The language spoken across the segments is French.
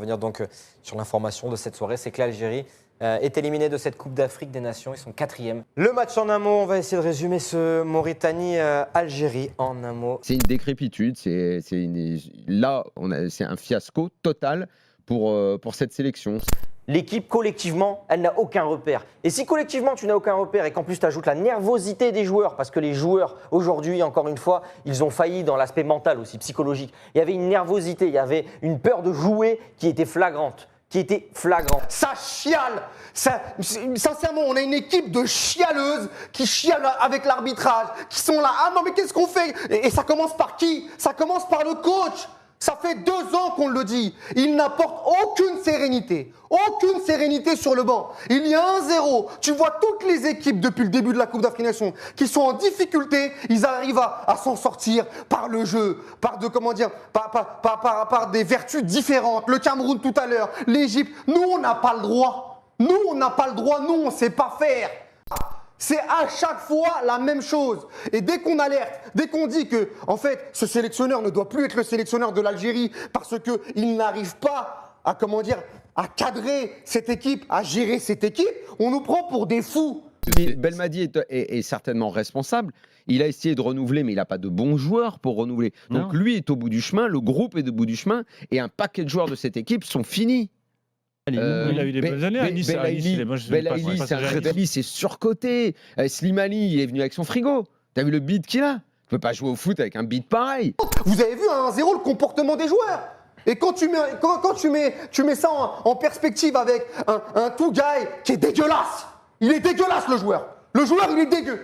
revenir donc sur l'information de cette soirée, c'est que l'Algérie est éliminée de cette Coupe d'Afrique des Nations. Ils sont 4e. Le match en un mot, on va essayer de résumer ce Mauritanie-Algérie en un mot. C'est une décrépitude, c'est un fiasco total pour cette sélection. L'équipe, collectivement, elle n'a aucun repère. Et si collectivement, tu n'as aucun repère et qu'en plus, tu ajoutes la nervosité des joueurs, parce que les joueurs, aujourd'hui, encore une fois, ils ont failli dans l'aspect mental aussi, psychologique. Il y avait une nervosité, il y avait une peur de jouer qui était flagrante. Ça chiale. Sincèrement, on a une équipe de chialeuses qui chialent avec l'arbitrage, qui sont là. Ah non, mais qu'est-ce qu'on fait ? Et ça commence par qui ? Ça commence par le coach. Ça fait 2 ans qu'on le dit. Il n'apporte aucune sérénité sur le banc. Il y a 1-0. Tu vois toutes les équipes depuis le début de la Coupe d'Afrique des Nations qui sont en difficulté. Ils arrivent à s'en sortir par le jeu, par des vertus différentes. Le Cameroun tout à l'heure, l'Égypte. Nous, on n'a pas le droit. Nous, on ne sait pas faire. C'est à chaque fois la même chose. Et dès qu'on alerte, dès qu'on dit que, en fait, ce sélectionneur ne doit plus être le sélectionneur de l'Algérie parce qu'il n'arrive pas à cadrer cette équipe, à gérer cette équipe, on nous prend pour des fous. Mais Belmadi est certainement responsable. Il a essayé de renouveler, mais il n'a pas de bons joueurs pour renouveler. Donc lui est au bout du chemin, le groupe est au bout du chemin, et un paquet de joueurs de cette équipe sont finis. Il a eu des bonnes années à Nice. Belaïli, c'est surcoté. Slimani, il est venu avec son frigo. T'as vu le beat qu'il a ? Tu peux pas jouer au foot avec un beat pareil. Vous avez vu à 1-0 le comportement des joueurs. Et quand tu mets ça en perspective avec un Tougaï qui est dégueulasse. Il est dégueulasse, le joueur. Le joueur, il est dégueu.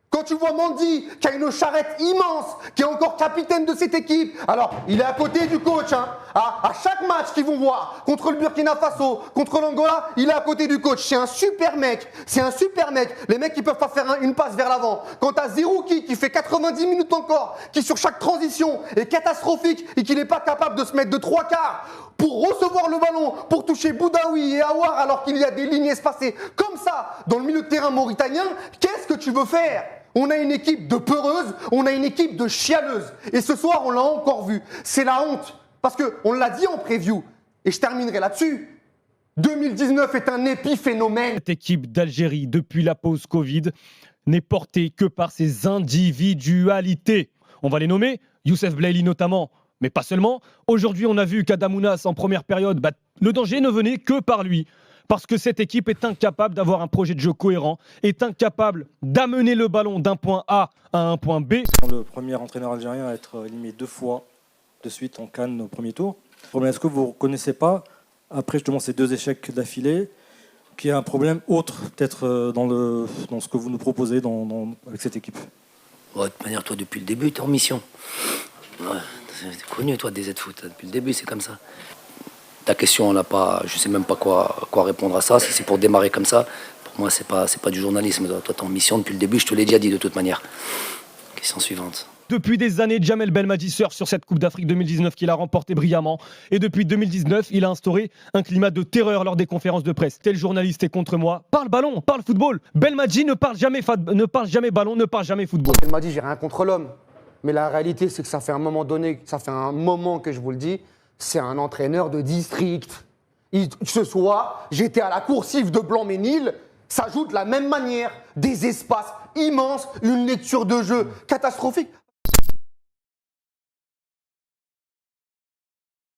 Quand tu vois Mandy, qui a une charrette immense, qui est encore capitaine de cette équipe, alors il est à côté du coach. À chaque match qu'ils vont voir, contre le Burkina Faso, contre l'Angola, il est à côté du coach. C'est un super mec. Les mecs, ils peuvent pas faire une passe vers l'avant. Quant à Zerouki, qui fait 90 minutes encore, qui sur chaque transition est catastrophique et qui n'est pas capable de se mettre de 3 quarts pour recevoir le ballon, pour toucher Boudaoui et Aouar alors qu'il y a des lignes espacées comme ça dans le milieu de terrain mauritanien, qu'est-ce que tu veux faire ? On a une équipe de peureuses, on a une équipe de chialeuses. Et ce soir, on l'a encore vu. C'est la honte. Parce qu'on l'a dit en preview, et je terminerai là-dessus. 2019 est un épiphénomène. Cette équipe d'Algérie, depuis la pause Covid, n'est portée que par ses individualités. On va les nommer, Youssef Belaïli notamment, mais pas seulement. Aujourd'hui, on a vu qu'Adamounas, en première période, le danger ne venait que par lui. Parce que cette équipe est incapable d'avoir un projet de jeu cohérent, est incapable d'amener le ballon d'un point A à un point B. Le premier entraîneur algérien à être éliminé 2 fois de suite en CAN au premier tour. Est-ce que vous ne reconnaissez pas, après justement ces 2 échecs d'affilée, qu'il y a un problème autre peut-être dans ce que vous nous proposez avec cette équipe ? De toute manière, toi, depuis le début, tu es en mission. C'est connu, toi, des Z-Foot. Depuis le début, c'est comme ça. Ta question, on n'a pas, je ne sais même pas quoi répondre à ça. Si c'est pour démarrer comme ça, pour moi, c'est pas du journalisme. Toi, tu es en mission depuis le début, je te l'ai déjà dit de toute manière. Question suivante. Depuis des années, Djamel Belmadi surfe sur cette Coupe d'Afrique 2019 qu'il a remportée brillamment. Et depuis 2019, il a instauré un climat de terreur lors des conférences de presse. Tel journaliste est contre moi. Parle ballon, parle football. Belmadi ne parle jamais ballon, ne parle jamais football. Belmadi, j'ai rien contre l'homme. Mais la réalité, c'est que ça fait un moment que je vous le dis, c'est un entraîneur de district. Ce soir, j'étais à la coursive de Blanc-Ménil, ça joue de la même manière, des espaces immenses, une lecture de jeu catastrophique.